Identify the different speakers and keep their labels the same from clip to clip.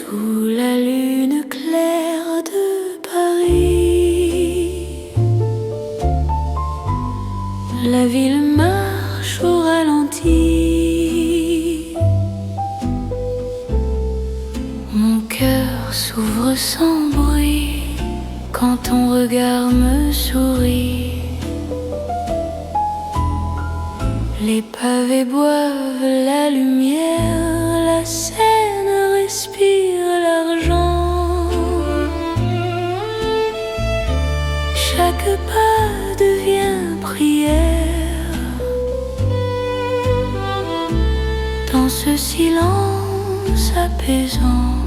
Speaker 1: Sous la lune claire de Paris, la ville marche au ralenti. Mon cœur s'ouvre sans bruit quand ton regard me sourit. Les pavés boivent la lumière, la Seine respire l'argent. Chaque pas devient prière. Dans ce silence apaisant,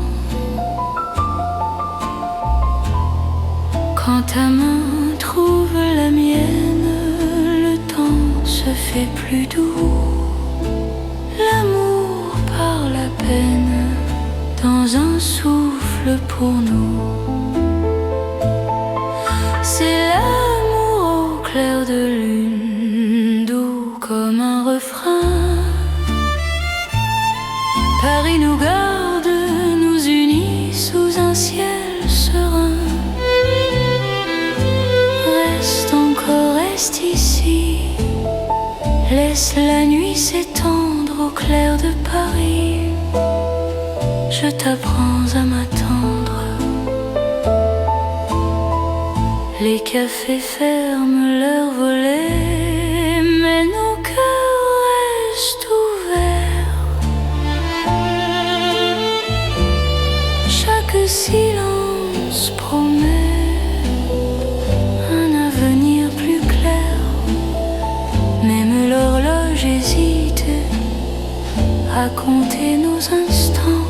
Speaker 1: quand ta main trouve la mienne, le temps se fait plus doux. L'amour par la peine dans un souffle pour nous. C'est l'amour au clair de lune, doux comme un refrain. Paris nous garde, nous unit sous un ciel serein. Reste encore, reste ici, laisse la nuit s'étendre au clair de Paris. Je t'apprends à m'attendre. Les cafés ferment leurs volets, mais nos cœurs restent ouverts. Chaque silence promet un avenir plus clair. Même l'horloge hésite à compter nos instants.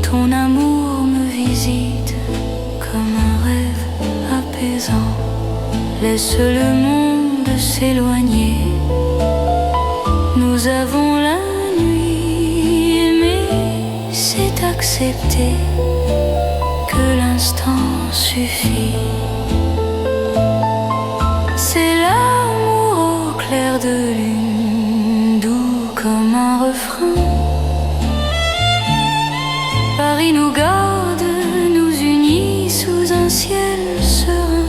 Speaker 1: Ton amour me visite comme un rêve apaisant. Laisse le monde s'éloigner. Nous avons la nuit, mais c'est accepter que l'instant suffit. C'est l'amour au clair de lune, doux comme un refrain. Paris nous garde, nous unit sous un ciel serein.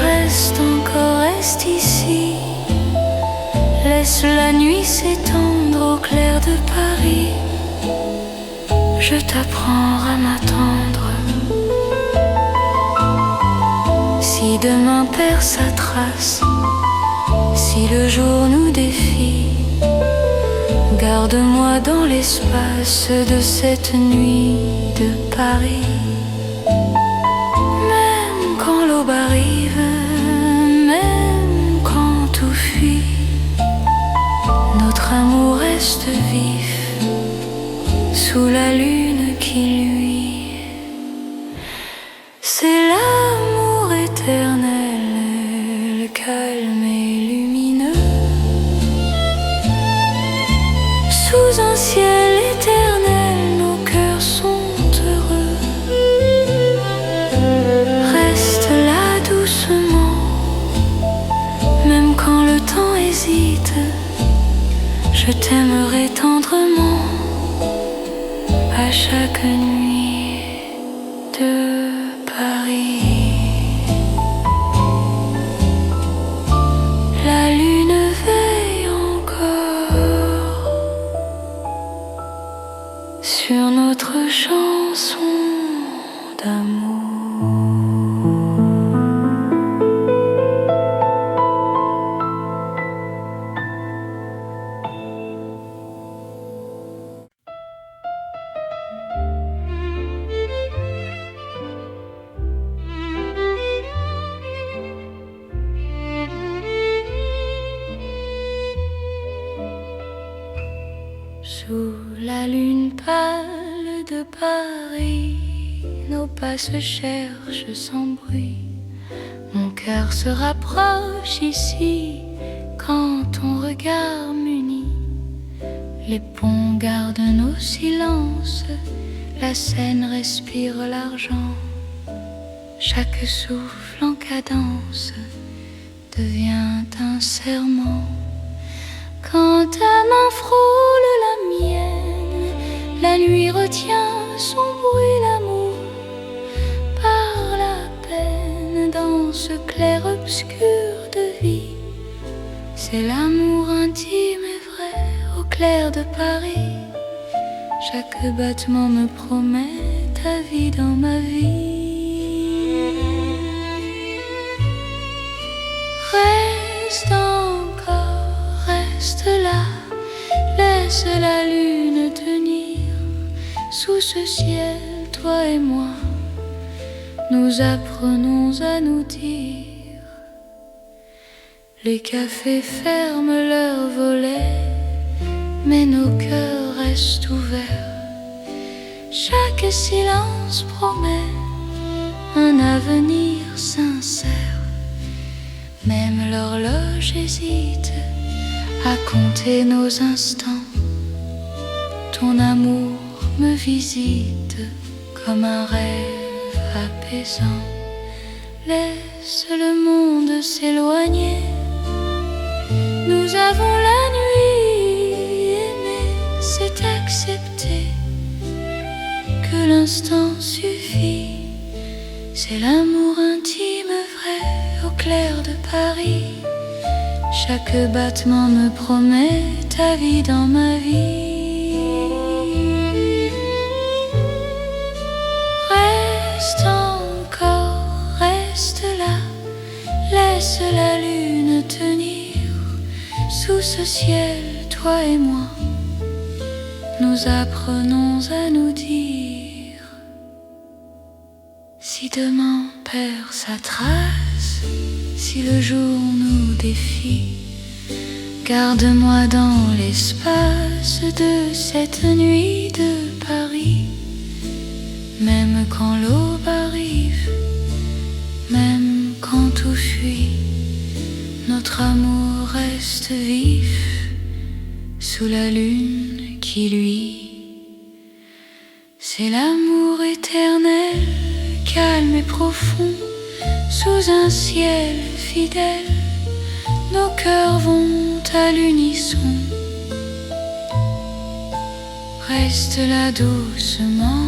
Speaker 1: Reste encore, reste ici, laisse la nuit s'étendre au clair de Paris. Je t'apprends à m'attendre. Si demain perd sa trace, si le jour nous défie, garde-moi dans l'espace de cette nuit de Paris. Même quand l'aube arrive, même quand tout fuit, notre amour reste vif sous la lune qui luit. C'est l'amour éternel, calme et lumineux. Sous un ciel éternel, nos cœurs sont heureux. Reste là doucement, même quand le temps hésite. Je t'aimerai tendrement à chaque nuit de Paris. La lune veille encore sur notre chanson d'amour. Sous la lune pâle de Paris, nos pas se cherchent sans bruit. Mon cœur se rapproche ici quand ton regard m'unit. Les ponts gardent nos silences, la Seine respire l'argent. Chaque souffle en cadence devient un serment. Quand ta main frôle la mienne, retient son bruit, l'amour parle à peine dans ce clair-obscur de vie. C'est l'amour intime et vrai au clair de Paris. Chaque battement me promet ta vie dans ma vie. Reste encore, reste là, laisse la lune tenir sous ce ciel, toi et moi. Nous apprenons à nous dire. Les cafés ferment leurs volets, mais nos cœurs restent ouverts. Chaque silence promet un avenir sincère. Même l'horloge hésite à compter nos instants. Ton amour me visite comme un rêve apaisant. Laisse le monde s'éloigner. Nous avons la nuit, aimer, c'est accepter que l'instant suffit. C'est l'amour intime vrai au clair de Paris. Chaque battement me promet ta vie dans ma vie. Reste encore, reste là, laisse la lune tenir sous ce ciel, toi et moi. Nous apprenons à nous dire. Si demain perd sa trace, si le jour nous défie, garde-moi dans l'espace de cette nuit de Paris. Même quand l'aube arrive, même quand tout fuit, notre amour reste vif sous la lune qui luit. C'est l'amour éternel, calme et profond, sous un ciel fidèle. Nos cœurs vont à l'unisson. Reste là doucement,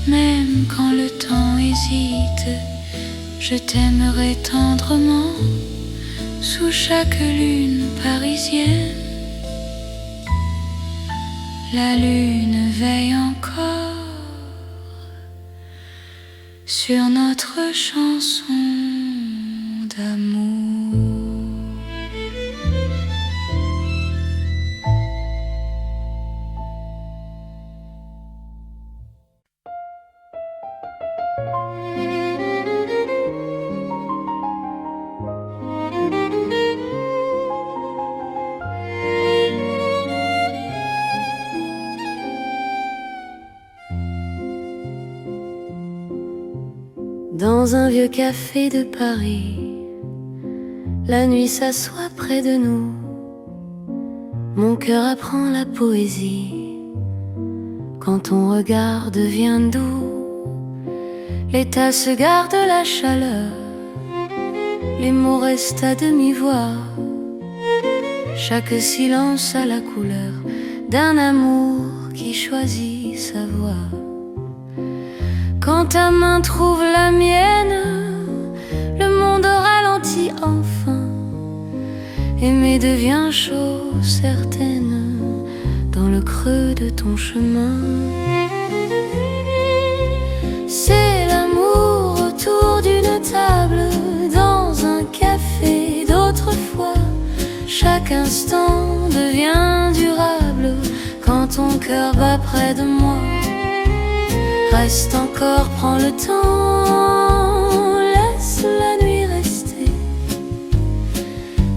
Speaker 1: même quand le temps hésite. Je t'aimerai tendrement sous chaque lune parisienne. La lune veille encore sur notre chanson d'amour. Dans un vieux café de Paris, la nuit s'assoit près de nous. Mon cœur apprend la poésie quand ton regard devient doux. Les tasses gardent la chaleur, les mots restent à demi-voix. Chaque silence a la couleur d'un amour qui choisit sa voie. Quand ta main trouve la mienne, le monde ralentit enfin. Aimer devient chose certaine dans le creux de ton chemin. C'est l'amour autour d'une table, dans un café d'autrefois. Chaque instant devient durable quand ton cœur bat près de moi. Reste encore, prends le temps, laisse la nuit rester.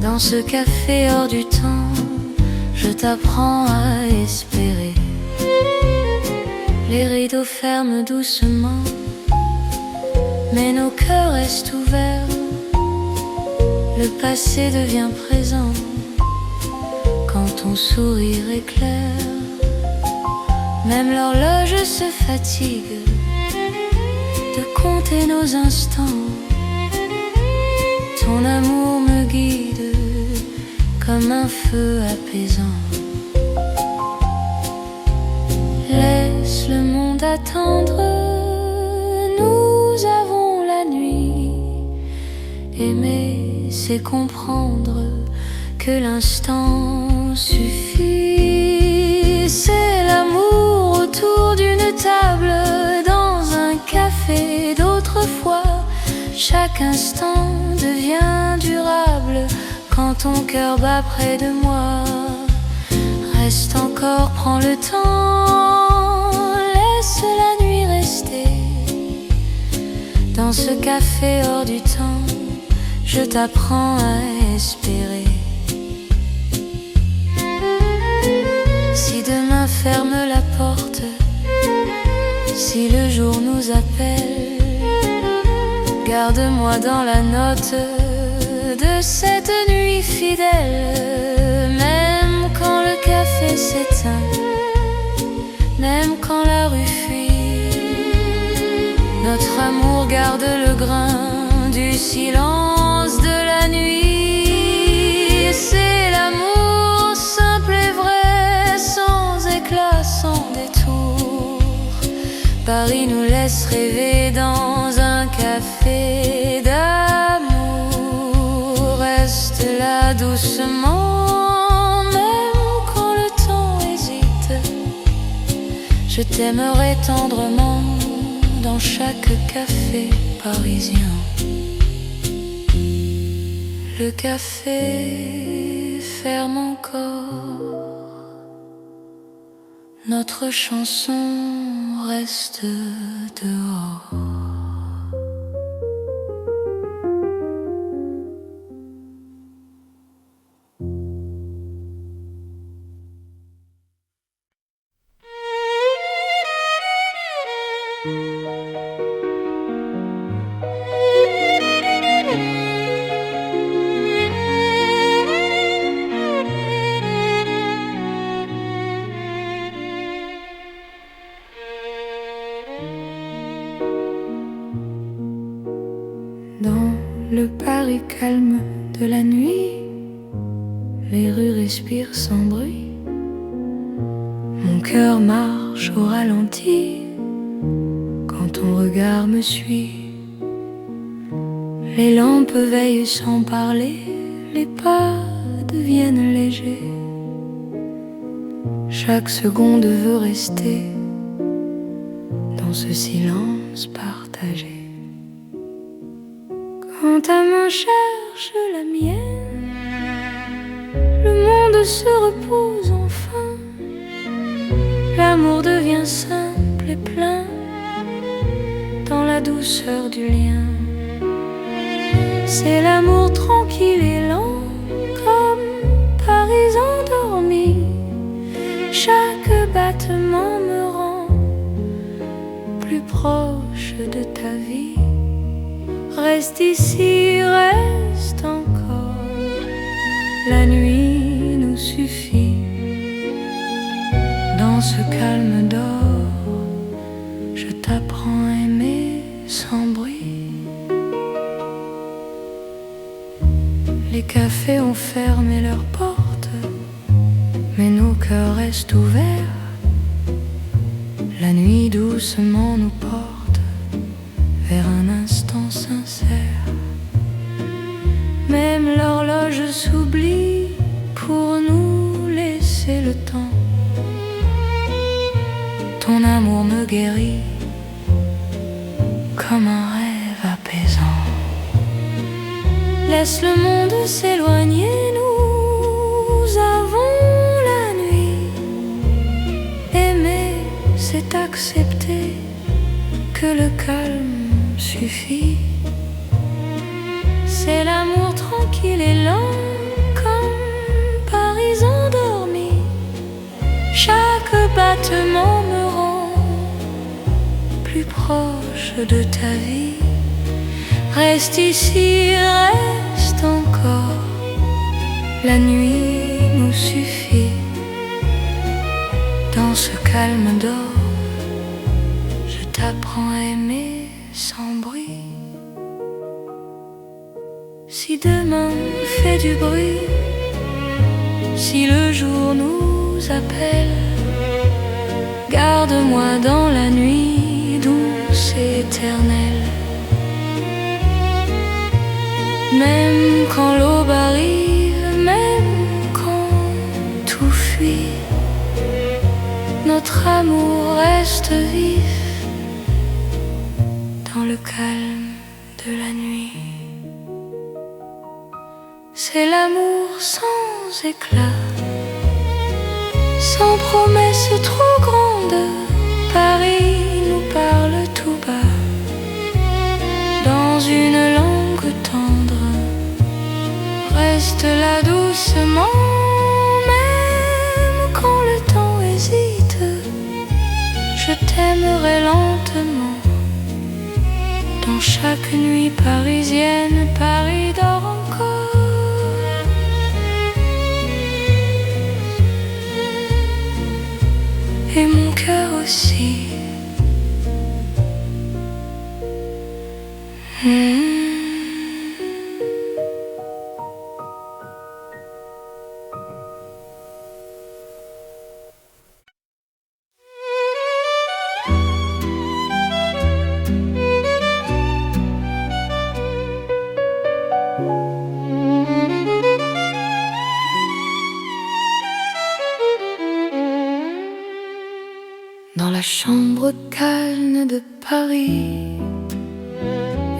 Speaker 1: Dans ce café hors du temps, je t'apprends à espérer. Les rideaux ferment doucement, mais nos cœurs restent ouverts. Le passé devient présent quand ton sourire éclaire. Même l'horloge se fatigue de compter nos instants. Ton amour me guide comme un feu apaisant. Laisse attendre, nous avons la nuit. Aimer, c'est comprendre que l'instant suffit. C'est l'amour autour d'une table, dans un café d'autrefois. Chaque instant devient durable quand ton cœur bat près de moi. Reste encore, prends le temps, laisse la nuit rester. Dans ce café hors du temps, je t'apprends à espérer. Si demain ferme la porte, si le jour nous appelle, garde-moi dans la note de cette nuit fidèle. Même quand le café s'éteint, même quand la rue fuit, notre amour garde le grain du silence de la nuit. C'est l'amour simple et vrai, sans éclat, sans détour. Paris nous laisse rêver dans un café d'amour. Reste là doucement, même quand le temps hésite. Je t'aimerai tendrement dans chaque café parisien. Le café ferme encore, notre chanson reste dehors. Dans le Paris calme de la nuit, les rues respirent sans bruit. Mon cœur marche au ralenti quand ton regard me suit. Les lampes veillent sans parler, les pas deviennent légers. Chaque seconde veut rester dans ce silence partagé. Quand ta main cherche la mienne, le monde se repose enfin. L'amour devient simple et plein dans la douceur du lien. C'est l'amour tranquille et lent, comme Paris endormi. Chaque battement me rend plus proche de ta vie. Reste ici, reste encore, la nuit nous suffit. Dans ce calme d'or, je t'apprends à aimer sans bruit. Les cafés ont fermé leurs portes, mais nos cœurs restent ouverts. La nuit doucement nous porte vers un instant sincère. Même l'horloge s'oublie pour nous laisser le temps. Ton amour me guérit comme un rêve apaisant. Laisse le monde s'éloigner, nous avons la nuit. Aimer, c'est accepter que le calme suffit. C'est l'amour tranquille et lent, comme Paris endormi. Chaque battement me rend plus proche de ta vie. Reste ici, reste encore, la nuit nous suffit. Dans ce calme d'or, je t'apprends à aimer sans bruit. Si demain fait du bruit, si le jour nous appelle, garde garde-moi dans la nuit douce et éternelle. Même quand l'aube arrive, même quand tout fuit, notre amour reste vif dans le calme de la nuit. C'est l'amour sans éclat, sans promesse trop grande. Paris nous parle tout bas, dans une langue tendre. Reste là doucement, même quand le temps hésite. Je t'aimerai lentement. Dans chaque nuit parisienne, Paris dort encore. Et mon cœur aussi. Dans la chambre calme de Paris,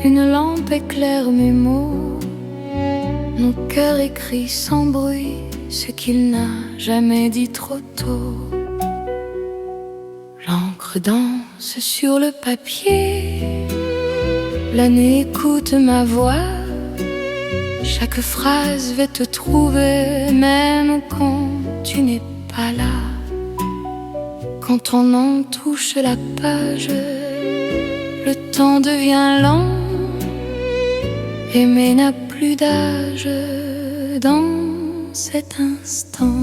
Speaker 1: une lampe éclaire mes mots. Mon cœur écrit sans bruit ce qu'il n'a jamais dit trop tôt. L'encre danse sur le papier, la nuit écoute ma voix. Chaque phrase va te trouver, même quand tu n'es pas là. Quand on en touche la page, le temps devient lent. Aimer n'a plus d'âge dans cet instant.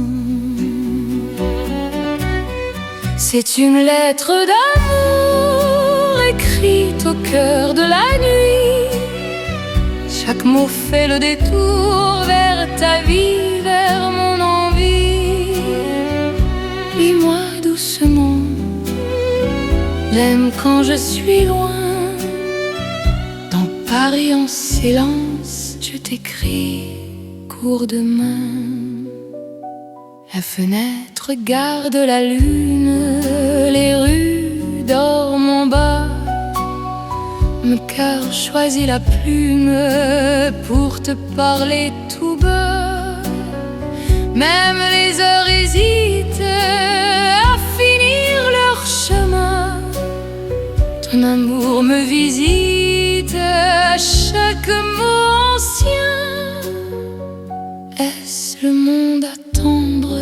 Speaker 1: C'est une lettre d'amour écrite au cœur de la nuit. Chaque mot fait le détour vers ta vie, vers mon envie. Lis-moi doucement, même quand je suis loin. Dans Paris en silence, je t'écris court de main. La fenêtre garde la lune, les rues dorment en bas. Mon cœur choisit la plume pour te parler tout bas. Même les heures hésitent à finir leur chemin. Ton amour me visite à chaque mot ancien. Est-ce le monde attendre?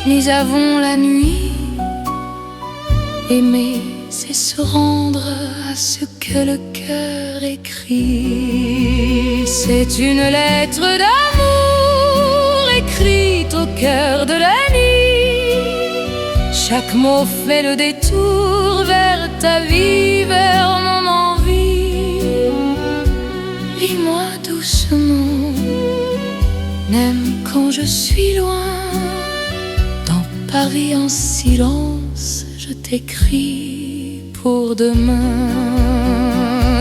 Speaker 1: Nous avons la nuit. Aimer, c'est se rendre à ce que le cœur écrit. C'est une lettre d'amour écrite au cœur de la nuit. Chaque mot fait le détour vers ta vie, vers mon envie. Lis-moi doucement, même quand je suis loin. Dans Paris en silence, je t'écris pour demain.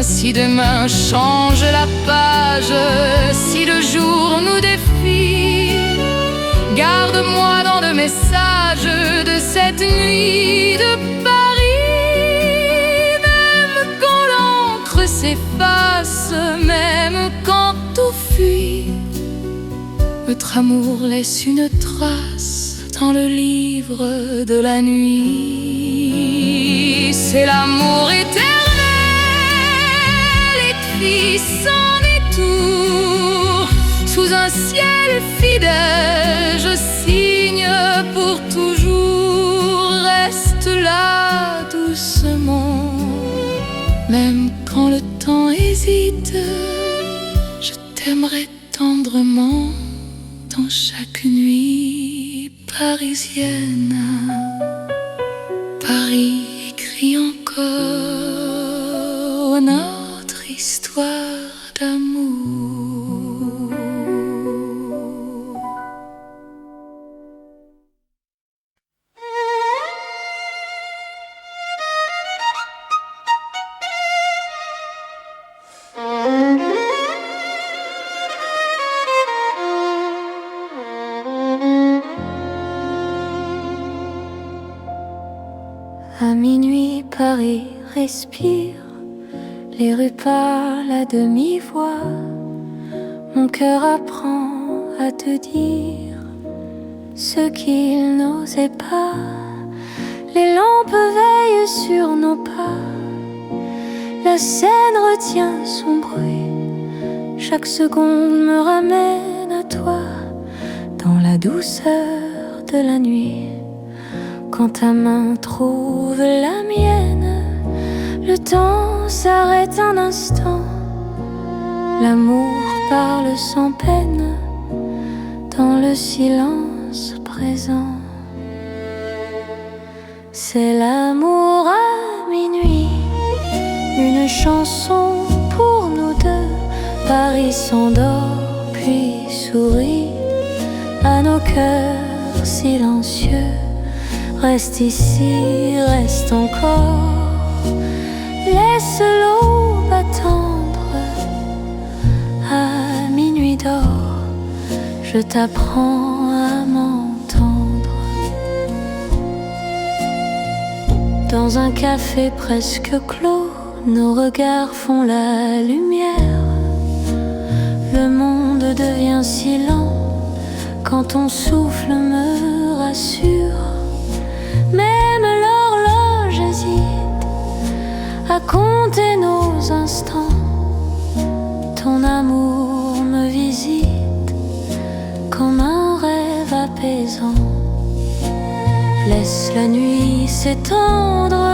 Speaker 1: Si demain change la page, si le jour nous défie, garde-moi dans le message de cette nuit de Paris. Même quand l'encre s'efface, même quand tout fuit, notre amour laisse une trace dans le livre de la nuit. C'est l'amour éternel, écrit sans détour. Sous un ciel fidèle, je signe pour toujours. Reste là doucement, même quand le temps hésite. Je t'aimerai tendrement dans chaque nuit parisienne. Paris écrit encore notre histoire d'amour. À minuit, Paris respire, les rues parlent à demi-voix. Mon cœur apprend à te dire ce qu'il n'osait pas. Les lampes veillent sur nos pas, la Seine retient son bruit. Chaque seconde me ramène à toi, dans la douceur de la nuit. Quand ta main trouve la mienne, le temps s'arrête un instant. L'amour parle sans peine, dans le silence présent. C'est l'amour à minuit, une chanson pour nous deux. Paris s'endort puis sourit à nos cœurs silencieux. Reste ici, reste encore, laisse l'aube attendre. À minuit d'or, je t'apprends à m'entendre. Dans un café presque clos, nos regards font la lumière. Le monde devient si lent quand ton souffle me rassure. Même l'horloge hésite à compter nos instants. Ton amour me visite comme un rêve apaisant. Laisse la nuit s'étendre,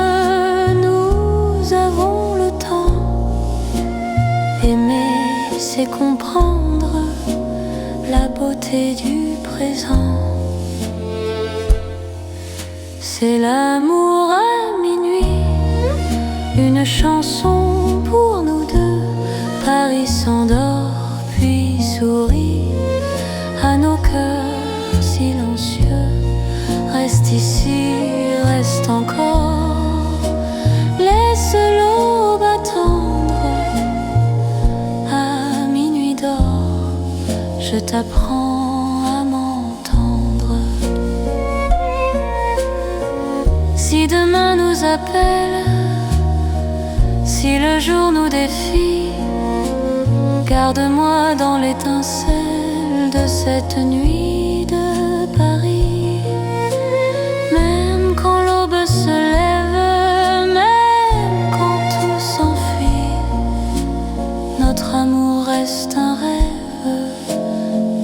Speaker 1: nous avons le temps. Aimer, c'est comprendre la beauté du présent. C'est l'amour à minuit, une chanson pour nous deux. Paris s'endort puis sourit à nos cœurs silencieux. Reste ici, reste encore, laisse l'aube attendre. À minuit d'or, je t'apprends à m'entendre. Si demain nous appelle, si le jour nous défie, garde-moi dans l'étincelle de cette nuit de Paris. Même quand l'aube se lève, même quand tout s'enfuit, notre amour reste un rêve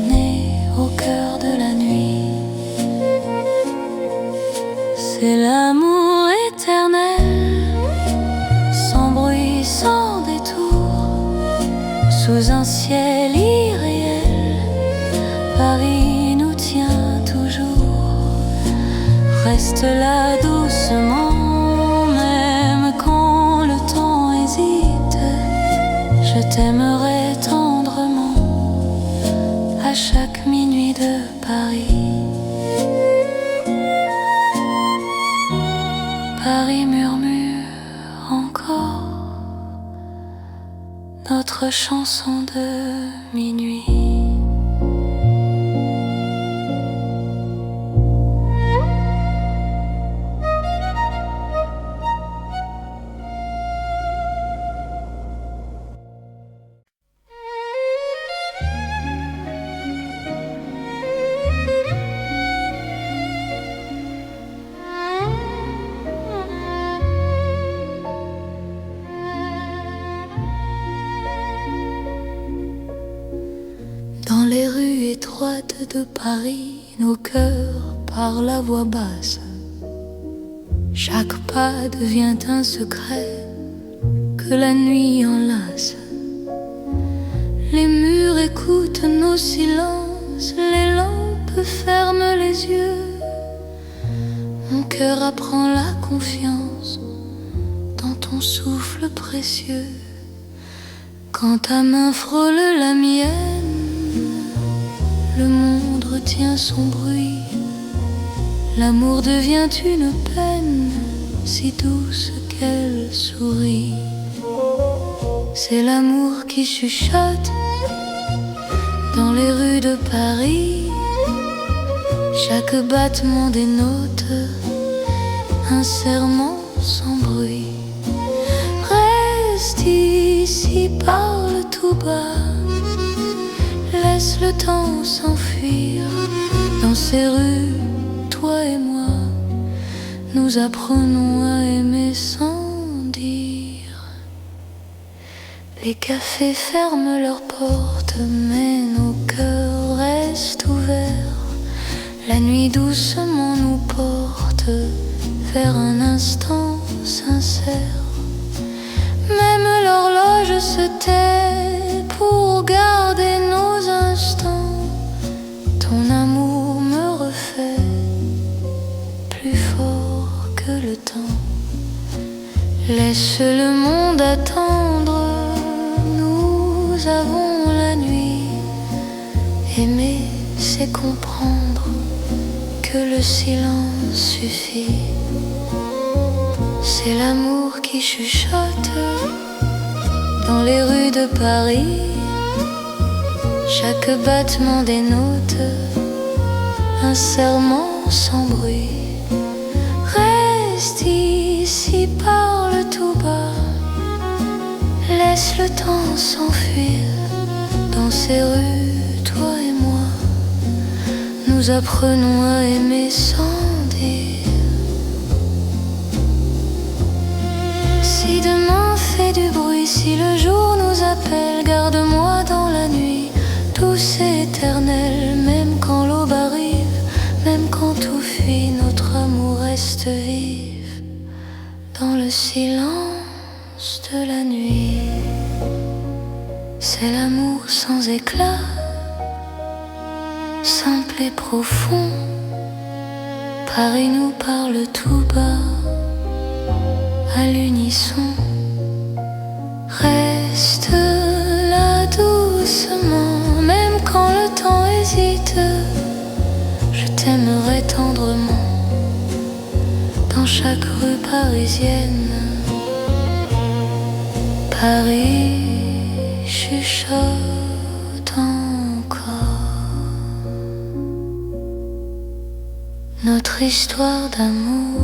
Speaker 1: né au cœur de la nuit. C'est l'amour éternel, sans bruit, sans détour, sous un ciel irréel. Paris nous tient toujours. Reste là doucement, même quand le temps hésite. Je t'aimerai tendrement à chaque minuit de Paris. Paris murmure encore notre chanson de minuit. Dans les rues étroites de Paris, nos cœurs parlent à voix basse. Chaque pas devient un secret que la nuit enlace. Les murs écoutent nos silences, les lampes ferment les yeux. Mon cœur apprend la confiance dans ton souffle précieux. Quand ta main frôle la mienne, le monde retient son bruit. L'amour devient une peine si douce qu'elle sourit. C'est l'amour qui chuchote dans les rues de Paris. Chaque battement des notes un serment sans bruit. Reste ici, parle tout bas, laisse le temps s'enfuir. Dans ces rues, toi et moi, nous apprenons à aimer sans dire. Les cafés ferment leurs portes, mais nos cœurs restent ouverts. La nuit doucement nous porte vers un instant sincère. Même l'horloge se tait pour garder nos instants. Ton amour me refait plus fort que le temps. Laisse le monde attendre, nous avons la nuit. Aimer, c'est comprendre que le silence suffit. C'est l'amour qui chuchote dans les rues de Paris. Chaque battement des notes, un serment sans bruit. Reste ici, parle tout bas, laisse le temps s'enfuir. Dans ces rues, toi et moi, nous apprenons à aimer sans dire. Si demain fait du bruit, si le jour nous appelle, garde-moi dans la nuit, douce et éternelle. Même quand l'aube arrive, même quand tout fuit, notre amour reste vif dans le silence de la nuit. C'est l'amour sans éclat, simple et profond. Paris nous parle tout bas, à l'unisson. Reste là doucement, même quand le temps hésite. Je t'aimerai tendrement dans chaque rue parisienne. Paris chuchote encore notre histoire d'amour.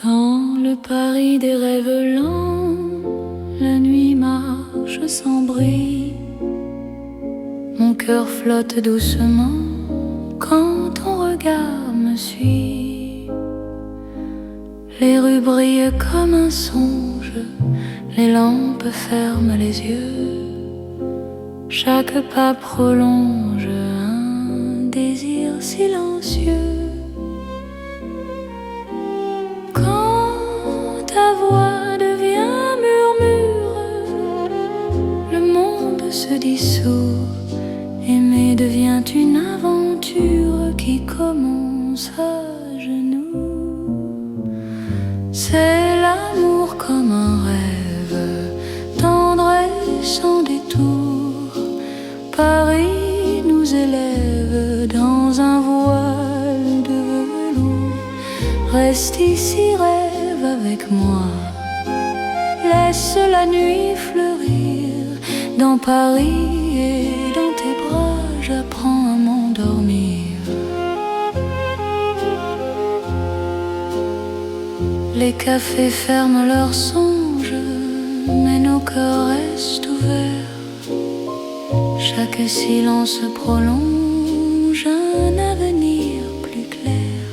Speaker 1: Dans le Paris des rêves lents, la nuit marche sans bruit. Mon cœur flotte doucement quand ton regard me suit. Les rues brillent comme un songe, les lampes ferment les yeux. Chaque pas prolonge un désir silencieux. Ta voix devient murmure, le monde se dissout. Aimer devient une aventure qui commence à genoux. C'est l'amour comme un rêve, tendre et sans détour. Paris nous élève dans un voile de velours. Reste ici, rêve avec moi, laisse la nuit fleurir. Dans Paris et dans tes bras, j'apprends à m'endormir. Les cafés ferment leurs songes, mais nos cœurs restent ouverts. Chaque silence prolonge un avenir plus clair.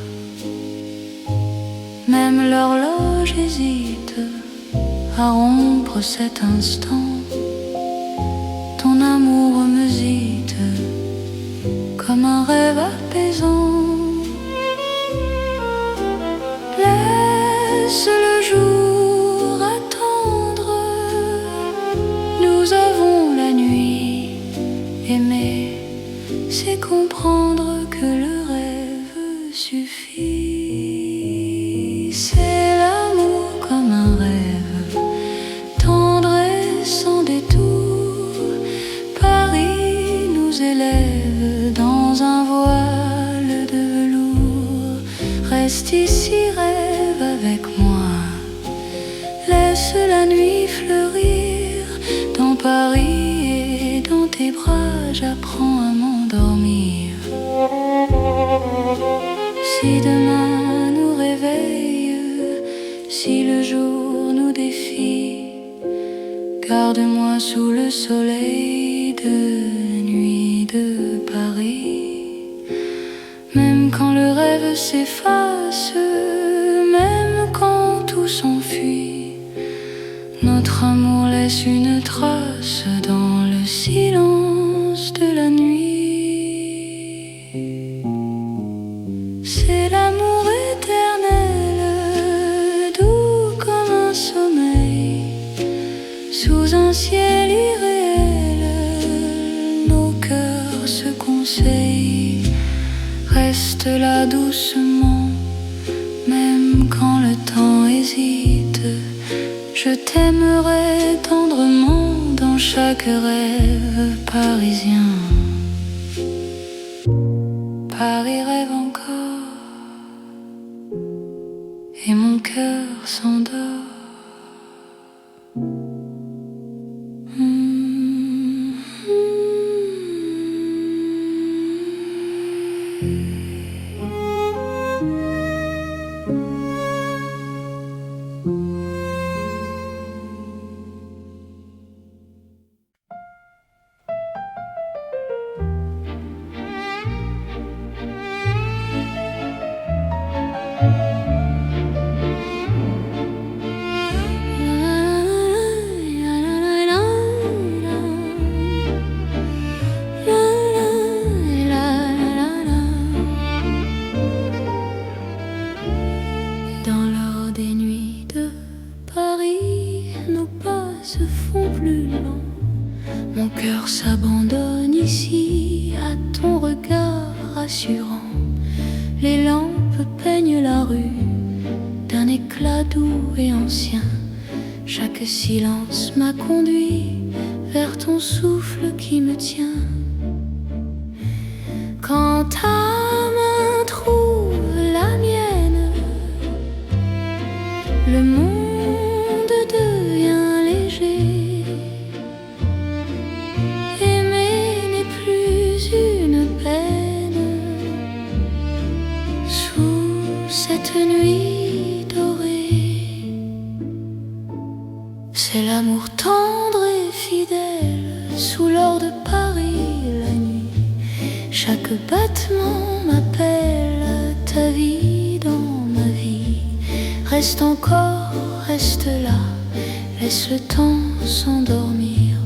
Speaker 1: Même l'horloge hésite à rompre cet instant. Ton amour me zite comme un rêve apaisant. Laisse le jour attendre, nous avons la nuit. Aimer, c'est comprendre que le rêve suffit.
Speaker 2: ici, rêve avec moi. Laisse la nuit fleurir dans Paris et dans tes bras, j'apprends à m'endormir. Si demain nous réveille, si le jour nous défie, garde-moi sous le soleil de nuit de Paris. Même quand le rêve s'efface, même quand tout s'enfuit, notre amour laisse une trace dans le silence de la nuit. C'est l'amour éternel, doux comme un sommeil, sous un ciel irréel, nos cœurs se conseillent. Reste là doucement, même quand le temps hésite. Je t'aimerai tendrement dans chaque rêve parisien. Paris rêve encore et mon cœur s'endort. Dans l'or des nuits de Paris, nos pas se font plus lents. Mon cœur s'abandonne ici à ton regard rassurant. Les lampes peignent la rue d'un éclat doux et ancien. Chaque silence m'a conduit vers ton souffle qui me tient. Quand ta main trouve la mienne, le monde devient léger. Aimer n'est plus une peine sous cette nuit dorée. C'est l'amour tendre et fidèle sous l'or de Paris la nuit. Chaque battement m'appelle à ta vie dans ma vie. Reste encore, reste là, laisse le temps s'endormir.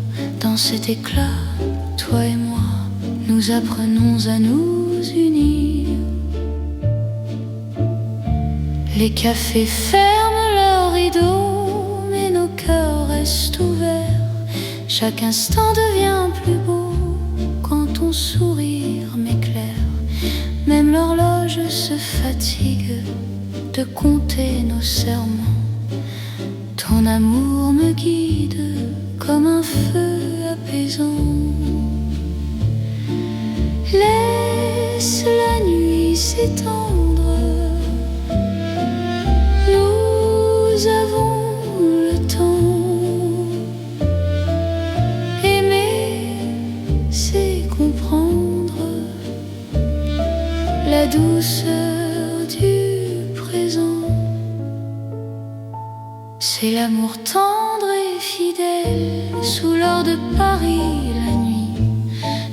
Speaker 2: Dans cet éclat, toi et moi, nous apprenons à nous unir. Les cafés ferment leurs rideaux, mais nos cœurs restent ouverts. Chaque instant devient plus beau quand ton sourire m'éclaire. Même l'horloge se fatigue de compter nos serments. Ton amour me guide comme un feu apaisant. Laisse la nuit s'étendre, nous avons le temps. Aimer, c'est comprendre la douceur du présent. C'est l'amour tendre et fidèle sous l'or de Paris la nuit.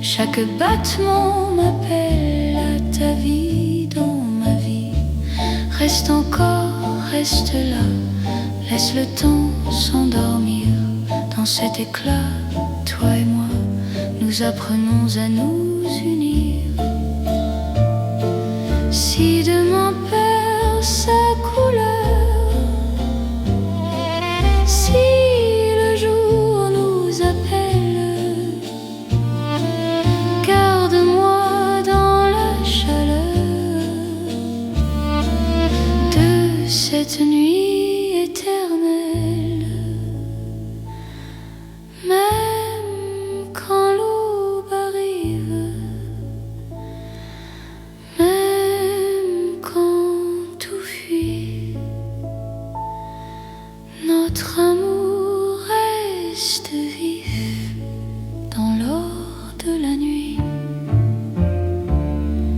Speaker 2: Chaque battement m'appelle à ta vie dans ma vie. Reste encore, reste là, laisse le temps s'endormir. Dans cet éclat, toi et moi, nous apprenons à nous unir. Si demain perd sa couleur, si le jour nous appelle, garde-moi dans la chaleur de cette nuit éternelle. Même quand l'aube arrive, même quand tout Notre amour reste vif dans l'or de la nuit.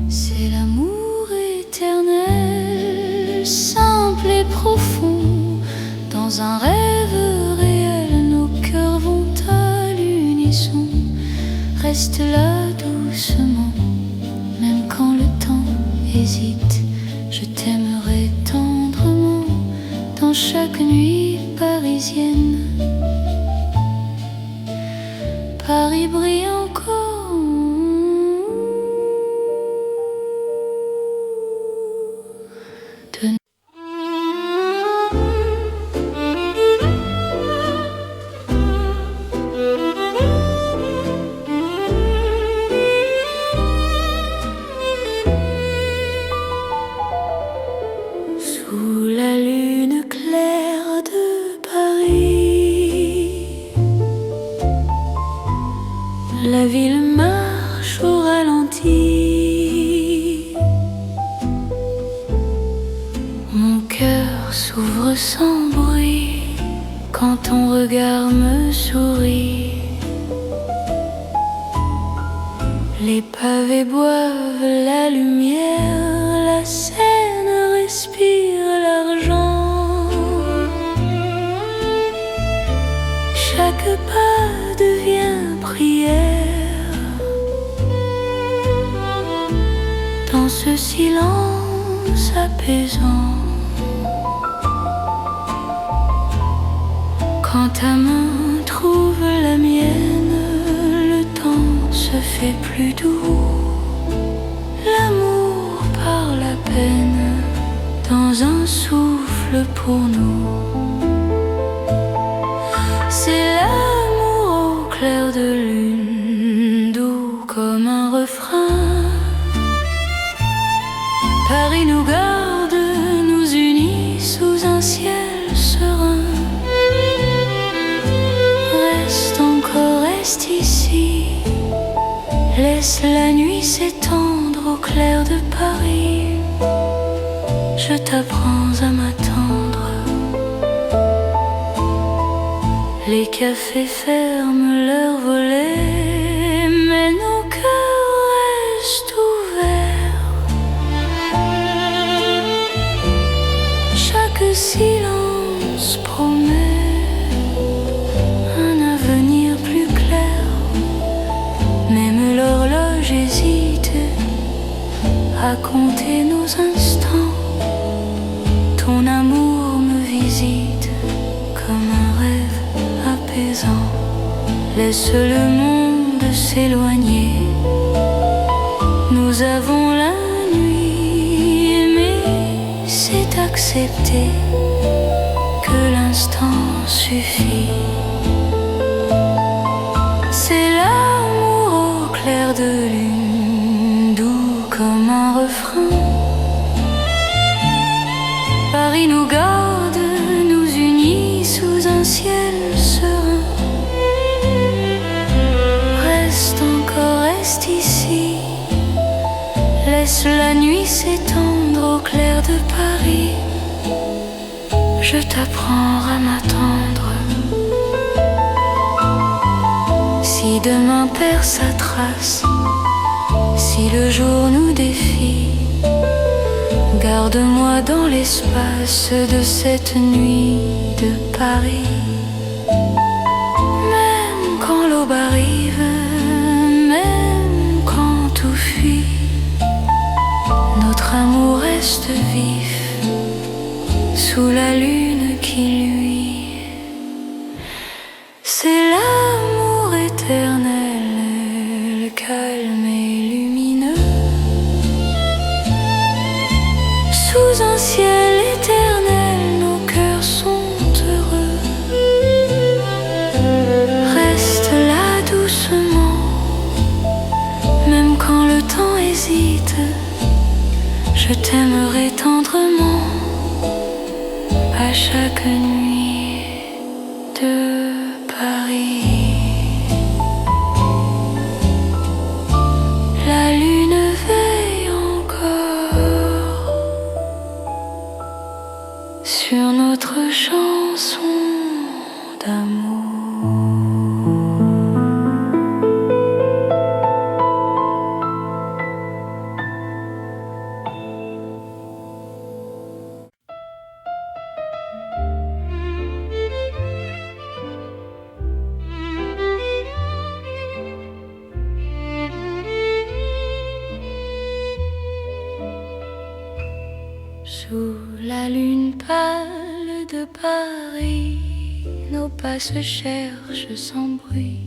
Speaker 2: C'est l'amour éternel, simple et profond. Dans un rêve réel, nos cœurs vont à l'unisson. Reste là doucement, même quand le temps hésite. Je t'aimerai tendrement dans chaque nuit parisienne. Paris brille encore de nous. Sous la lune claire de Paris, la ville marche au ralenti. Mon cœur s'ouvre sans bruit quand ton regard me sourit. Les pavés boivent la lumière, la Seine respire l'argent. Chaque pas devient prière. Dans ce silence apaisant, quand ta main trouve la mienne, le temps se fait plus doux. L'amour par la peine dans un souffle pour nous. C'est l'amour au clair de lune, doux comme un refrain. Paris nous garde, nous unit sous un ciel serein. Reste encore, reste ici. Laisse la nuit s'étendre au clair de Paris. Je t'apprends à m'attendre. Les cafés ferment leurs volets, mais nos cœurs restent ouverts. Chaque silence promet un avenir plus clair. Même l'horloge hésite à compter nos instants. Ton amour me visite comme un rêve apaisant. Laisse le monde s'éloigner. Nous avons la nuit aimée, c'est accepter que l'instant suffit. C'est l'amour au clair de lune, doux comme un refrain. Paris nous garde, nous unit sous un ciel serein. Reste encore, reste ici. Laisse la nuit s'étendre au clair de Paris. Je t'apprends à m'attendre. Si demain perd sa trace, si le jour nous défie, garde-moi dans l'espace de cette nuit de Paris. Même quand l'aube arrive, même quand tout fuit, notre amour reste vif sous la lune qui luit. C'est l'amour éternel, calme et lumineux. Sous un ciel éternel, nos cœurs sont heureux. Reste là doucement, même quand le temps hésite. Je t'aimerai tendrement à chaque nuit de Paris. La lune veille encore sur notre chanson. d'amour. Sous la lune pâle de Paris, nos pas se cherchent sans bruit.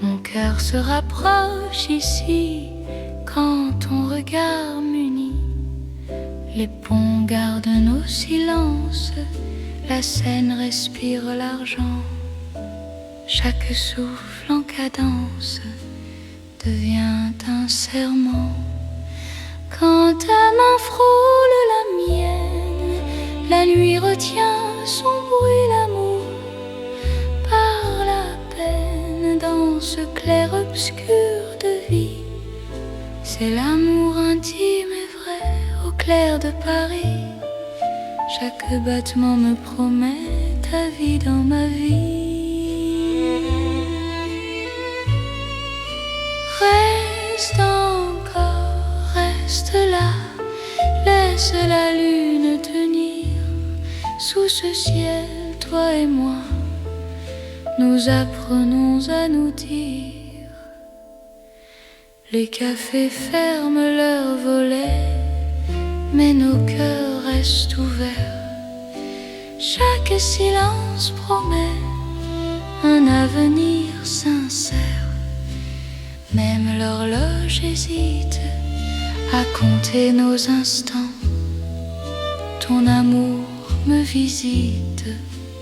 Speaker 2: Mon cœur se rapproche ici quand ton regard m'unit. Les ponts gardent nos silences, la Seine respire l'argent. Chaque souffle en cadence devient un serment. Quand ta main frôle la mienne, la nuit retient son bruit, l'amour parle à peine dans ce clair-obscur de vie. C'est l'amour intime et vrai au clair de Paris. Chaque battement me promet ta vie dans ma vie. Reste encore, reste là, laisse la lune tenir. Sous ce ciel, toi et moi, nous apprenons à nous dire. Les cafés ferment leurs volets, mais nos cœurs restent ouverts. Chaque silence promet un avenir sincère. Même l'horloge hésite à compter nos instants. Ton amour me visite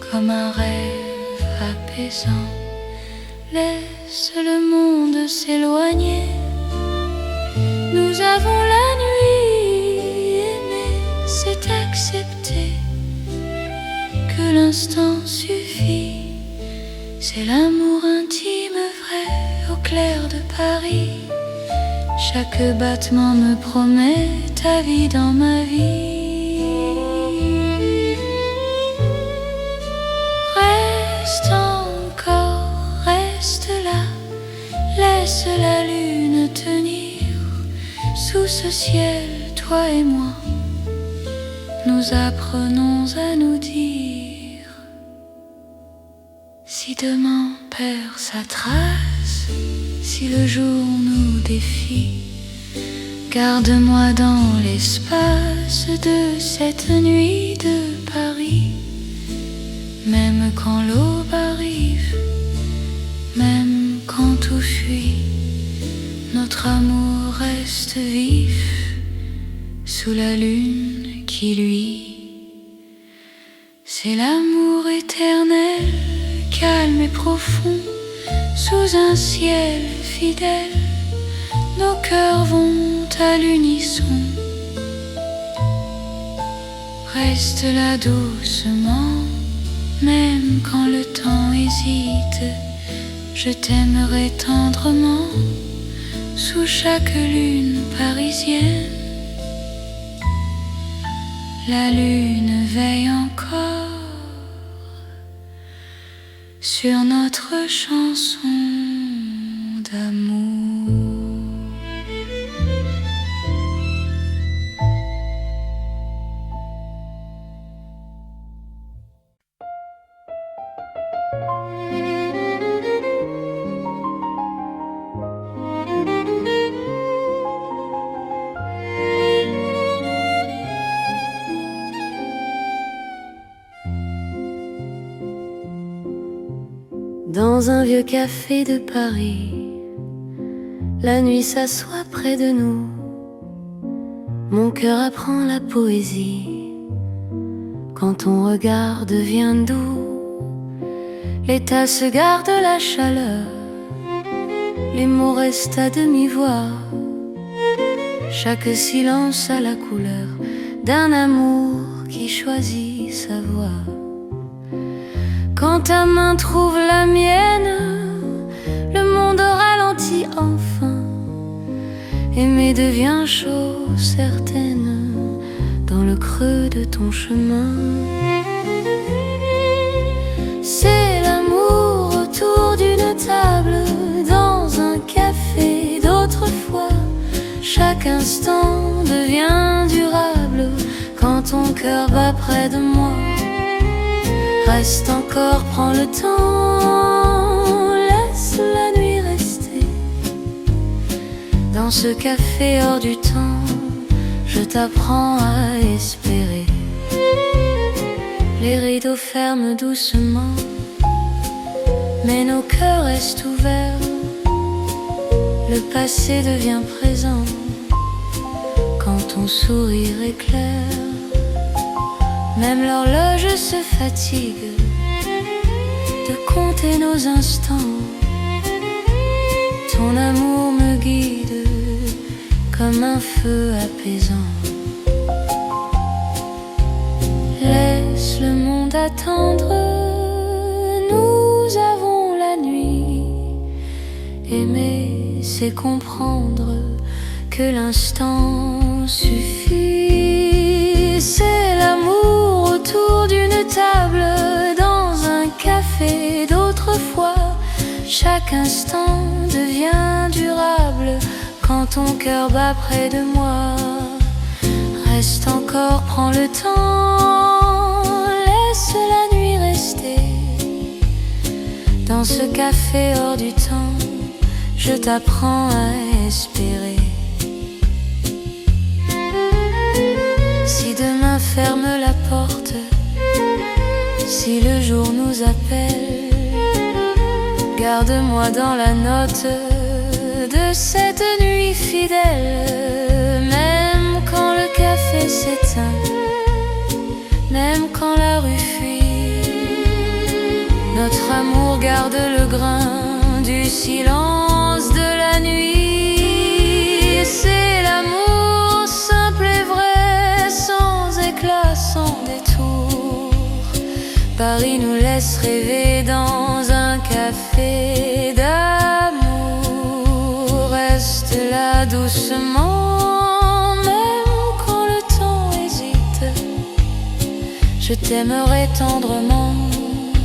Speaker 2: comme un rêve apaisant. Laisse le monde s'éloigner. Nous avons la nuit, aimer, c'est accepter que l'instant suffit. C'est l'amour intime vrai au clair de Paris. Chaque battement me promet ta vie dans ma vie. Reste encore, reste là, laisse la lune tenir. Sous ce ciel, toi et moi, nous apprenons à nous dire. Si demain perd sa trace, si le jour nous défie, garde-moi dans l'espace de cette nuit de Paris. Même quand l'aube arrive, même quand tout fuit, notre amour reste vif sous la lune qui luit. C'est l'amour éternel, calme et profond, sous un ciel fidèle. Nos cœurs vont à l'unisson. Reste là doucement, même quand le temps hésite. Je t'aimerai tendrement sous chaque lune parisienne. La lune veille encore sur notre chanson d'amour.
Speaker 1: Dans un vieux café de Paris, la nuit s'assoit près de nous. Mon cœur apprend la poésie quand ton regard devient doux. Les tasses gardent la chaleur, les mots restent à demi-voix. Chaque silence a la couleur d'un amour qui choisit sa voie. Quand ta main trouve la mienne, le monde ralentit enfin. Aimer devient chose certaine dans le creux de ton chemin. C'est Chaque instant devient durable quand ton cœur bat près de moi. Reste encore, prends le temps, laisse la nuit rester. Dans ce café hors du temps, je t'apprends à espérer. Les rideaux ferment doucement, mais nos cœurs restent ouverts. Le passé devient présent quand ton sourire éclaire. Même l'horloge se fatigue de compter nos instants. Ton amour me guide comme un feu apaisant. Laisse le monde attendre, nous avons la nuit. Aimer, c'est comprendre que l'instant suffit. C'est l'amour autour d'une table, dans un café d'autrefois. Chaque instant devient durable quand ton cœur bat près de moi. Reste encore, prends le temps, laisse la nuit rester. Dans ce café hors du temps, je t'apprends à espérer. Si demain ferme la porte, si le jour nous appelle, garde-moi dans la note de cette nuit fidèle. Même quand le café s'éteint, même quand la rue fuit, notre amour garde le grain du silence de la nuit. C'est l'amour simple et vrai, sans éclat, sans détour. Paris nous laisse rêver dans un café d'amour. Reste là doucement, même quand le temps hésite. Je t'aimerai tendrement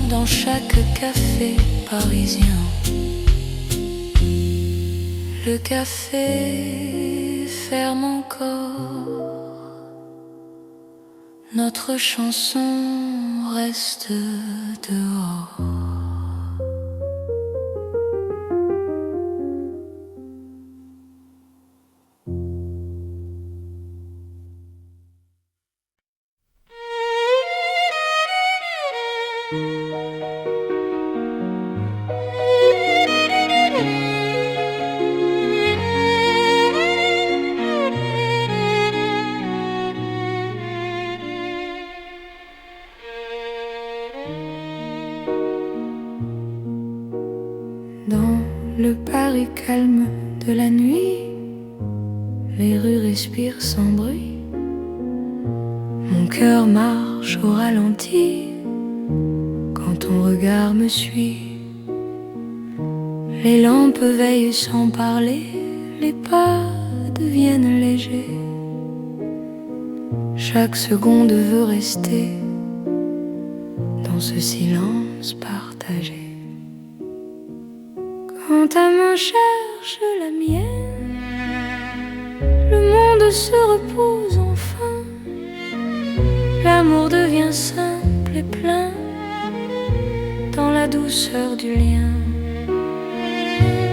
Speaker 1: dans chaque café parisien. Le café ferme encore, notre chanson reste dehors.
Speaker 2: Dans le Paris calme de la nuit, les rues respirent sans bruit. Mon cœur marche au ralenti quand ton regard me suit. Les lampes veillent sans parler, les pas deviennent légers. Chaque seconde veut rester dans ce silence partagé. Quand ta main cherche la mienne, le monde se repose enfin. L'amour devient simple et plein dans la douceur du lien.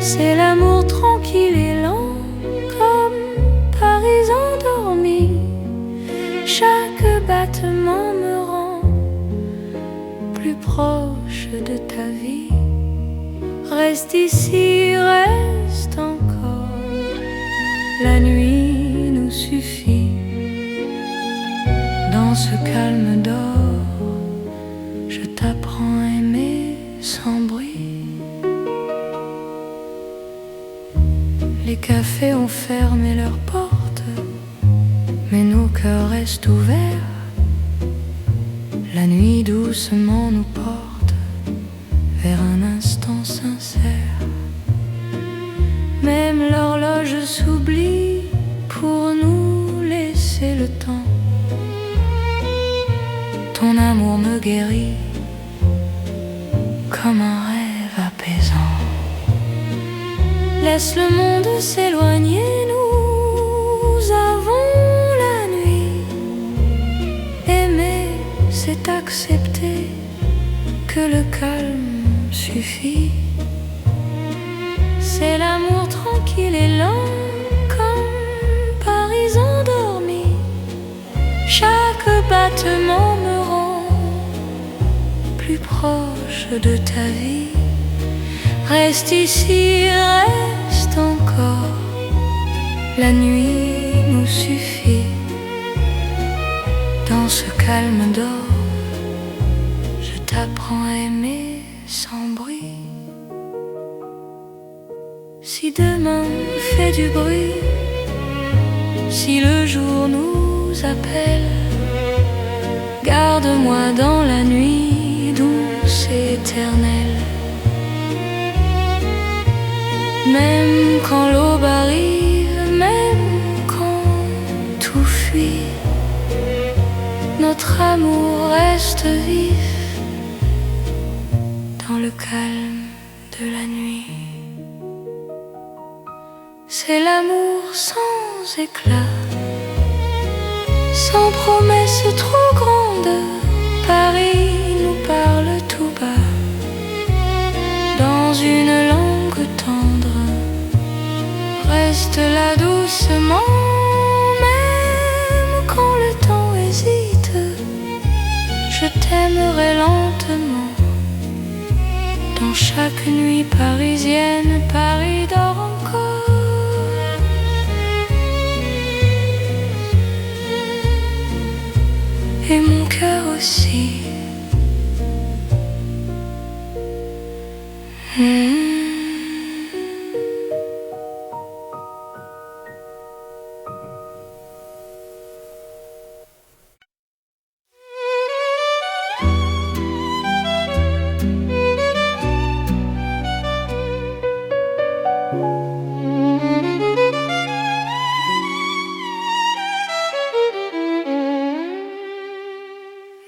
Speaker 2: C'est l'amour tranquille et lent, comme Paris endormi. Chaque battement me rend plus proche de ta vie. Reste ici, reste encore, la nuit nous suffit. Dans ce calme d'or, je t'apprends à aimer sans bruit. Les cafés ont fermé leurs portes, mais nos cœurs restent ouverts. La nuit doucement nous porte vers un instant sincère. Même l'horloge s'oublie pour nous laisser le temps. Ton amour me guérit comme un rêve apaisant. Laisse le monde s'éloigner, nous
Speaker 1: avons la nuit. Aimer, c'est accepter que le calme suffit. C'est l'amour tranquille et lent comme Paris endormi. Chaque battement me rend plus proche de ta vie. Reste ici, reste encore. La nuit nous suffit. Dans ce calme d'or, je t'apprends à aimer sans bruit. Si demain fait du bruit, si le jour nous appelle, garde-moi dans la nuit douce et éternelle. Même quand l'aube arrive, même quand tout fuit, notre amour reste vif dans le calme de la nuit. C'est l'amour sans éclat, sans promesse trop grande. Paris nous parle tout bas, dans une langue tendre. Reste là doucement, même quand le temps hésite. Je t'aimerai lentement. Dans chaque nuit parisienne, Paris dort encore. Et mon cœur aussi.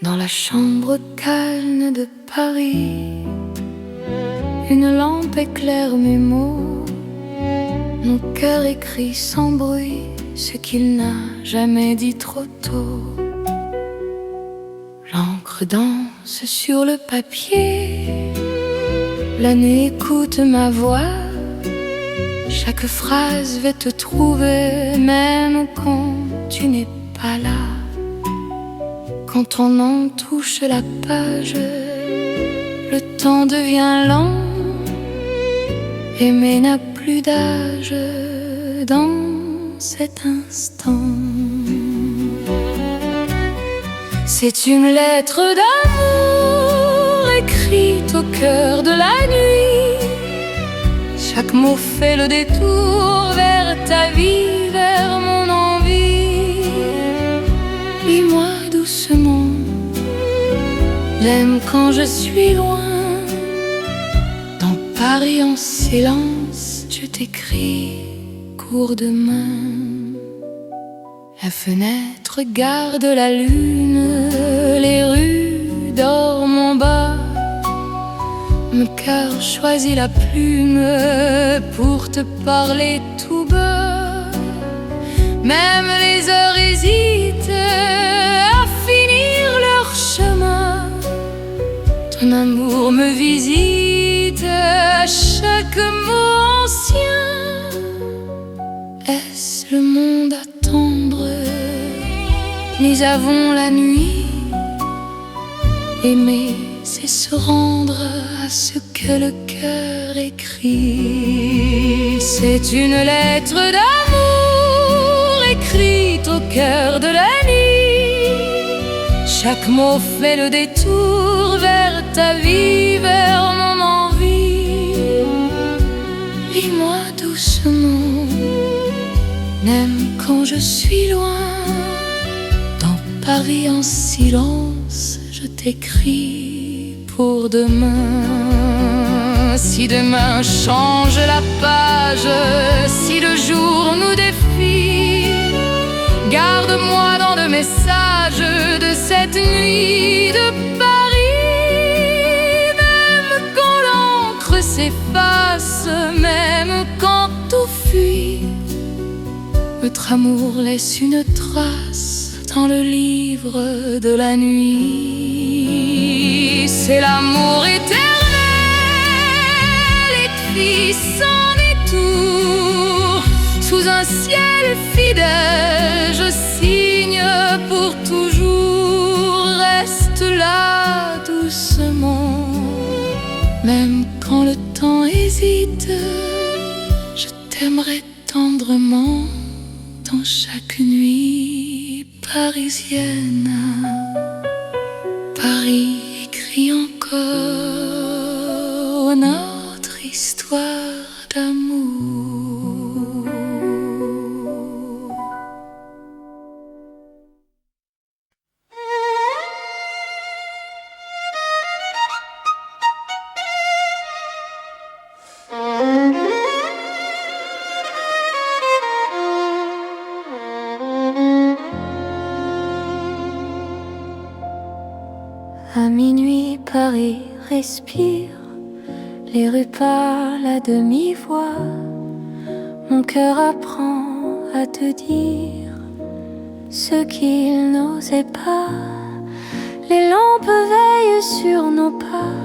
Speaker 1: Dans la chambre calme de Paris, une lampe éclaire mes mots. Mon cœur écrit sans bruit ce qu'il n'a jamais dit trop tôt. L'encre danse sur le papier, la nuit écoute ma voix. Chaque phrase va te trouver, même quand tu n'es pas là. Quand on en touche la page, le temps devient lent. Aimer n'a plus d'âge dans cet instant. C'est une lettre d'amour écrite au cœur de la nuit. Chaque mot fait le détour vers ta vie, vers mon envie. Lis-moi doucement, même quand je suis loin. Dans Paris en silence, je t'écris court de main. La fenêtre garde la lune, les rues dorment en bas. Mon cœur choisit la plume pour te parler tout bas. Même les heures hésitent à finir leur chemin. Ton amour me visite à chaque mot ancien. Est-ce le monde attendre? Nous avons la nuit. Aimer, c'est se rendre à ce que le cœur écrit. C'est une lettre d'amour écrite au cœur de la nuit. Chaque mot fait le détour vers ta vie, vers mon envie. Lis-moi doucement, même quand je suis loin. Dans Paris en silence, je t'écris pour demain. Si demain change la page, si le jour nous défie, garde-moi dans le message de cette nuit de Paris. Même quand l'encre s'efface, même quand tout fuit, me
Speaker 2: Notre amour laisse une trace dans le livre de la nuit. C'est l'amour éternel, écrit sans détour. Sous un ciel fidèle, je signe pour toujours. Reste là doucement, même quand le temps hésite. Je t'aimerai tendrement dans chaque nuit parisienne. Paris écrit encore notre histoire d'amour.
Speaker 1: À minuit, Paris respire, les rues parlent à demi-voix. Mon cœur apprend à te dire ce qu'il n'osait pas. Les lampes veillent sur nos pas,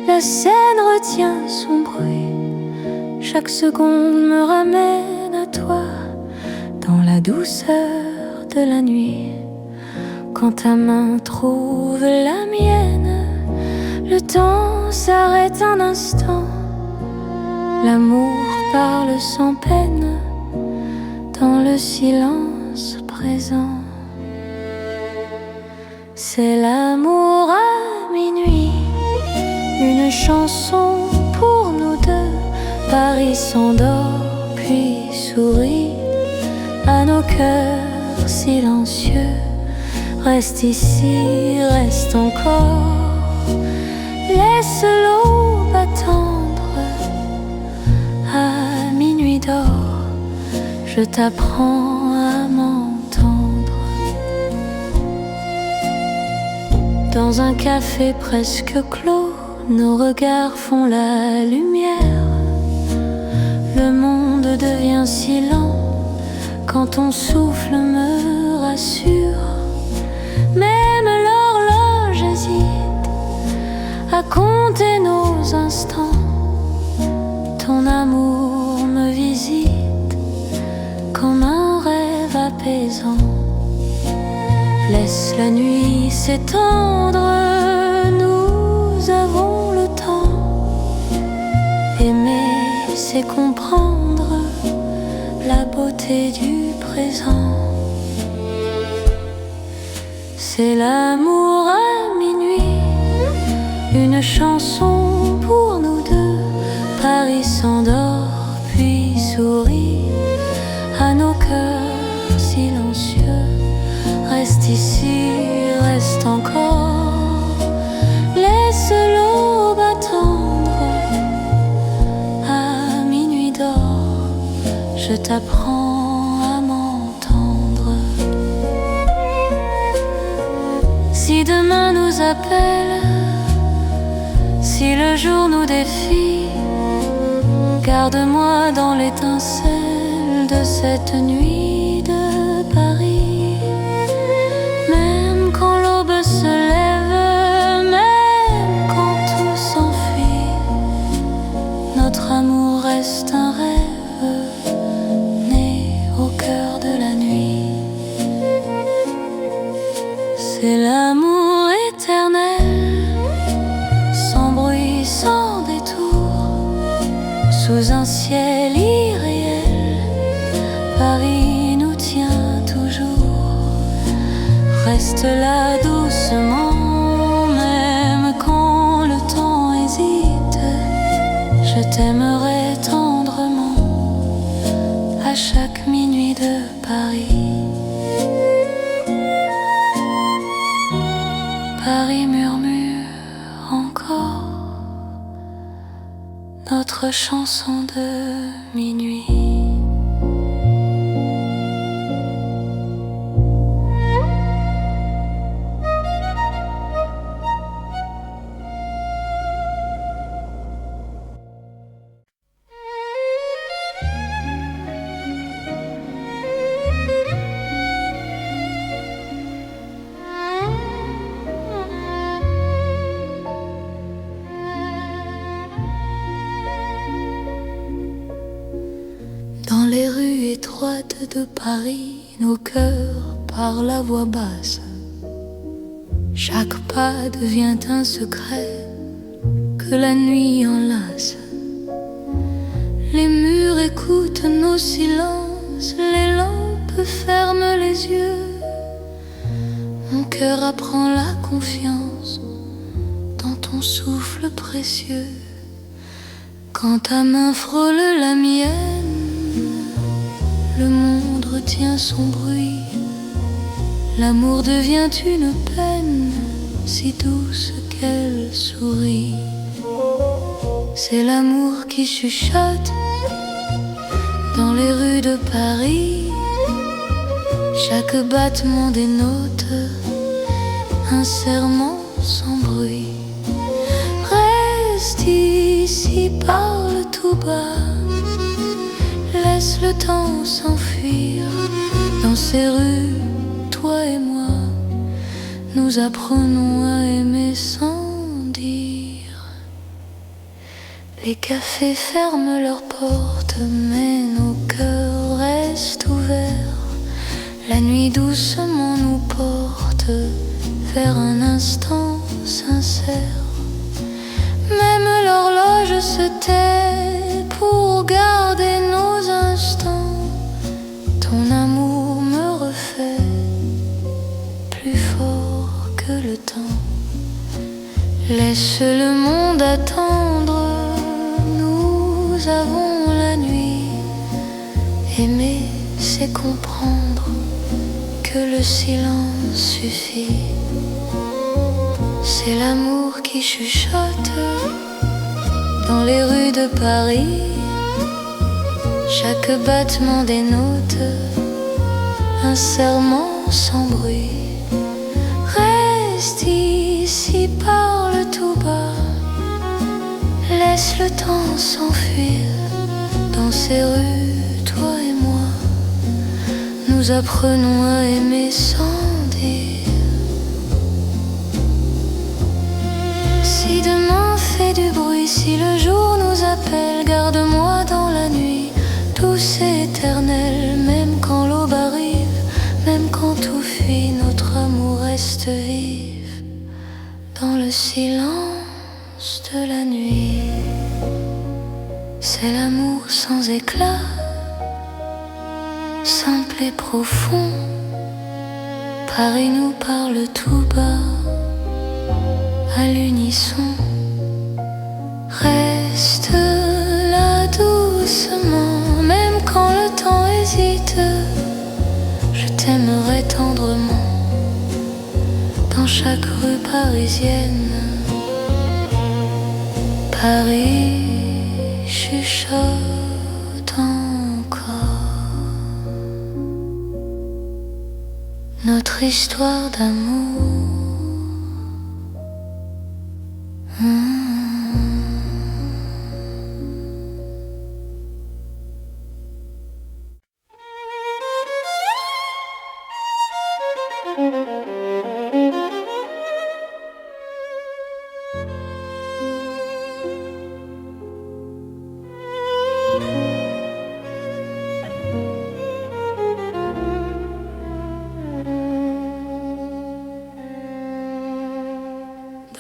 Speaker 1: la Seine retient son bruit. Chaque seconde me ramène à toi, dans la douceur de la nuit. Quand ta main trouve la mienne, le temps s'arrête un instant. L'amour parle sans peine dans le silence présent. C'est l'amour à minuit, une chanson pour nous deux. Paris s'endort puis sourit à nos cœurs silencieux. Reste ici, reste encore, laisse l'aube attendre. À minuit d'or, je t'apprends à m'entendre. Dans un café presque clos, nos regards font la lumière. Le monde devient si lent quand ton souffle me rassure. Même l'horloge hésite à compter nos instants. Ton amour me visite comme un rêve apaisant. Laisse la nuit s'étendre, nous avons le temps. Aimer, c'est comprendre la beauté du présent. C'est l'amour à minuit, une chanson pour nous deux. Paris s'endort puis sourit à nos cœurs silencieux. Reste ici, reste encore, laisse l'aube attendre. À minuit d'or, je t'apprends à m'entendre. Si demain nous appelle, si le jour nous défie, garde-moi dans l'étincelle de cette nuit de Paris. Même quand l'aube se lève, même quand tout s'enfuit, notre amour reste un rêve né au cœur de la nuit. C'est l'amour éternel, sans bruit, sans détour. Sous un ciel irréel, Paris nous tient toujours. Reste là doucement, même quand le temps hésite. Je t'aimerai tendrement à chaque minuit de Paris. Paris murmure encore notre chanson de minuit.
Speaker 2: de Paris, nos cœurs parlent à voix basse. Chaque pas devient un secret que la nuit enlace. Les murs écoutent nos silences, les lampes ferment les yeux. Mon cœur apprend la confiance dans ton souffle précieux. Quand ta main frôle la mienne, le monde retient son bruit. L'amour devient une peine si douce qu'elle sourit. C'est l'amour qui chuchote dans les rues de Paris. Chaque battement dénote un serment sans bruit. Reste ici, parle tout bas, laisse le temps s'enfuir. Dans ces rues, toi et moi, nous apprenons à aimer sans dire. Les cafés ferment leurs portes, mais nos cœurs restent ouverts. La nuit doucement nous porte vers un instant sincère. Même l'horloge se tait pour garder nos instants. Ton amour me refait plus fort que le temps. Laisse le monde attendre, nous avons la nuit. Aimer, c'est comprendre que le silence suffit. C'est l'amour qui chuchote dans les rues de Paris. Chaque battement dénote un serment sans bruit. Reste ici, parle tout bas, laisse le temps s'enfuir. Dans ces rues, toi et moi, nous apprenons à aimer sans dire. Si demain fait du bruit, si le jour nous appelle, garde-moi dans la nuit, douce et éternelle. Même quand l'aube arrive, même quand tout fuit, notre amour reste vif dans le silence de la nuit. C'est l'amour sans éclat, simple et profond. Paris nous parle tout bas, à l'unisson. Reste là doucement, même quand le temps hésite. Je t'aimerai tendrement dans chaque rue parisienne. Paris chuchote encore notre histoire d'amour.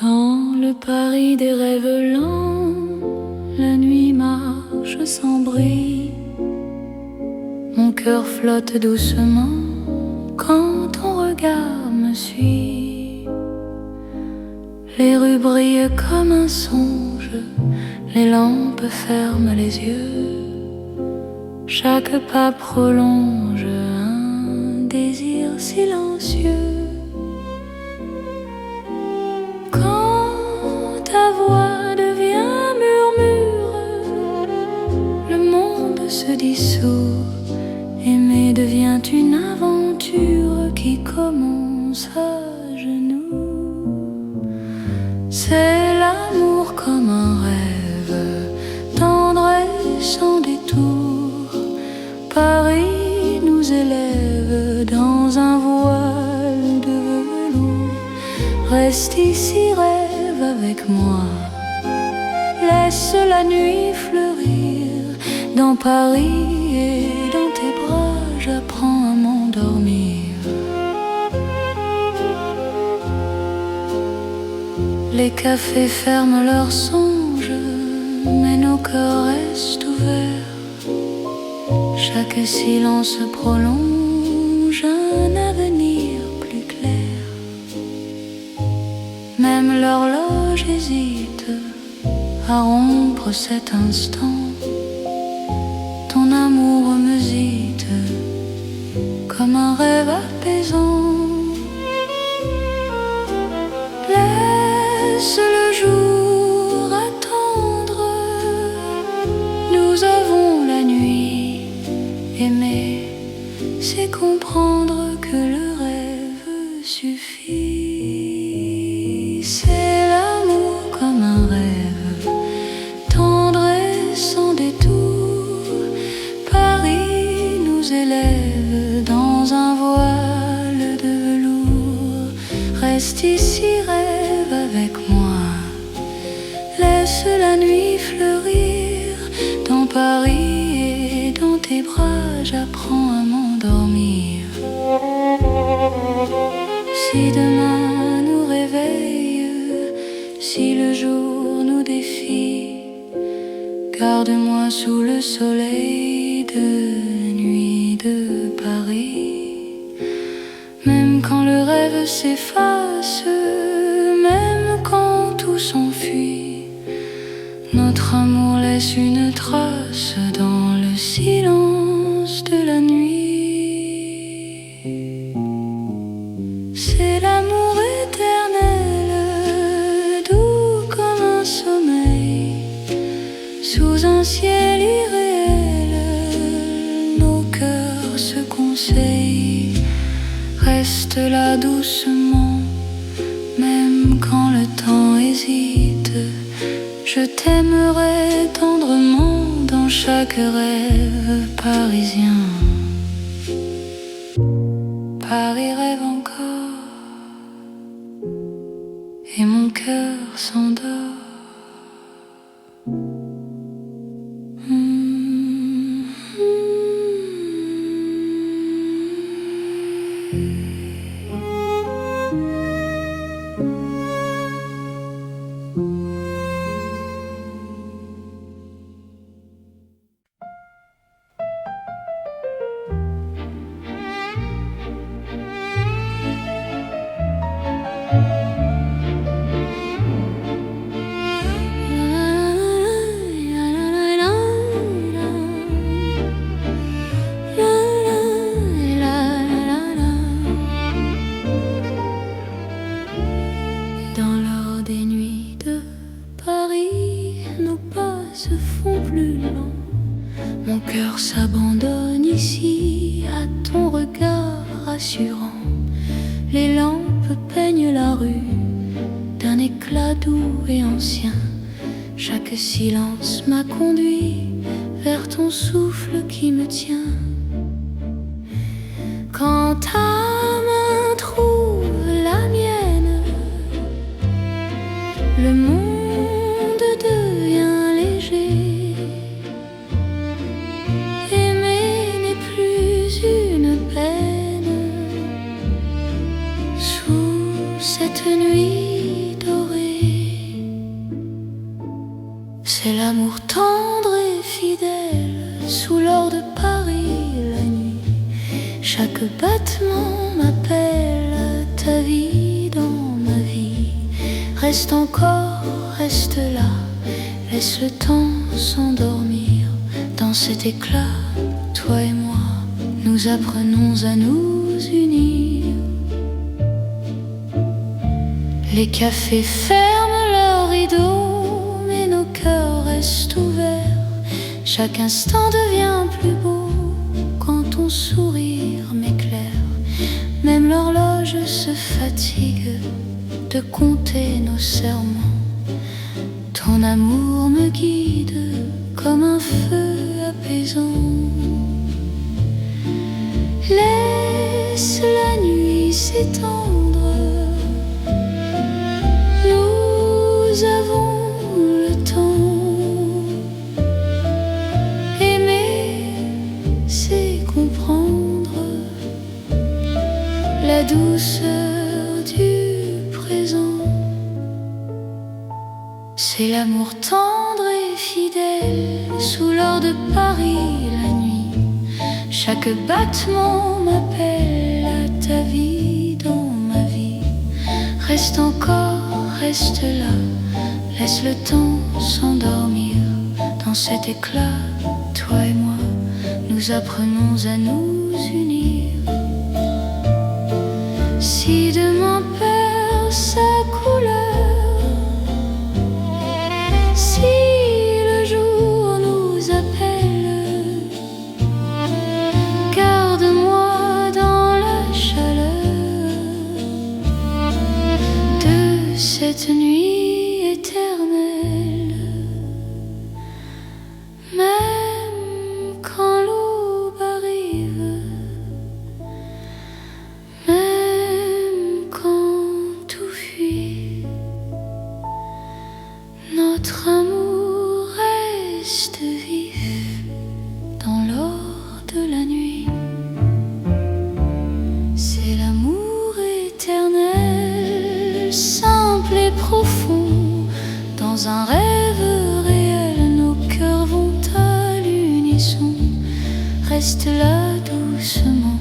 Speaker 2: Dans le Paris des rêves lents, la nuit marche sans bruit. Mon cœur flotte doucement quand ton regard me suit. Les rues brillent comme un songe, les lampes ferment les yeux. Chaque pas prolonge un désir silencieux. Ta voix devient murmure, le monde se dissout. Aimer devient une aventure qui commence à genoux. C'est l'amour comme un rêve, tendre et sans détour. Paris nous élève dans un voile de velours. Reste ici, rêve avec moi, laisse la nuit fleurir. Dans Paris et dans tes bras, Les cafés ferment leurs songes, mais nos cœurs restent ouverts. Chaque silence prolonge un avenir plus clair. Même l'horloge hésite à rompre cet instant. Ton amour me zite comme un rêve apaisant. Laisse le jour attendre, nous avons la nuit. Aimer, c'est comprendre que le rêve suffit. C'est l'amour comme un rêve, tendre et sans détour. Paris nous élève dans un voile de velours. Reste ici, rêve avec moi. Laisse la nuit fleurir dans Paris et dans tes bras. J'apprends à m'endormir. Si demain nous réveille, si le jour nous défie, garde-moi sous le soleil de nuit de Paris. Même quand le rêve s'efface, même quand tout s'enfuit, notre amour laisse une trace dans le silence de la nuit. C'est l'amour éternel, doux comme un sommeil, sous un ciel irréel, nos cœurs se conseillent. Reste là doucement, même quand le temps hésite. Je t'aimerai tendrement dans chaque rêve parisien. Paris rêve encore et mon cœur s'endort. Dans l'or des nuits de Paris, nos pas se font plus lents. Mon cœur s'abandonne ici à ton regard rassurant. Les lampes peignent la rue d'un éclat doux et ancien. Chaque silence m'a conduit vers ton souffle qui me tient. Quand ta main trouve la mienne, le monde devient léger. Aimer n'est plus une peine sous cette nuit dorée. C'est l'amour tendre et fidèle sous l'or de Paris la nuit. Chaque battement m'appelle à ta vie dans ma vie. Reste encore, reste là, laisse le temps s'endormir. Dans cet éclat, toi et moi, nous apprenons à nous unir. Les cafés ferment leurs rideaux, mais nos cœurs restent ouverts. Chaque instant devient plus beau quand ton sourire m'éclaire. Même l'horloge se fatigue de compter nos serments. Ton amour me guide comme un feu apaisant. Laisse la nuit s'étendre, nous avons le temps. Aimer, c'est comprendre la douceur du présent. C'est l'amour tendre et fidèle sous l'or de Paris la nuit. Chaque battement m'appelle à ta vie dans ma vie. Reste encore, reste là, laisse le temps s'endormir. Dans cet éclat, toi et moi, nous apprenons à nous unir. Si demain perd sa couleur, si le jour nous appelle, garde-moi dans la chaleur de cette nuit éternelle. Même quand l'aube arrive, même quand tout fuit, notre amour reste vif dans l'or de la nuit. C'est l'amour éternel, simple et profond. Dans un rêve réel, nos cœurs vont à l'unisson. Reste là doucement,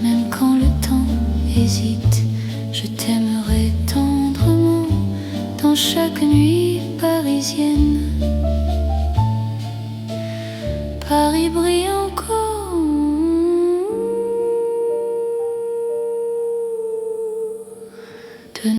Speaker 2: même quand le temps hésite. Je t'aimerai tendrement dans chaque nuit parisienne. Paris brillant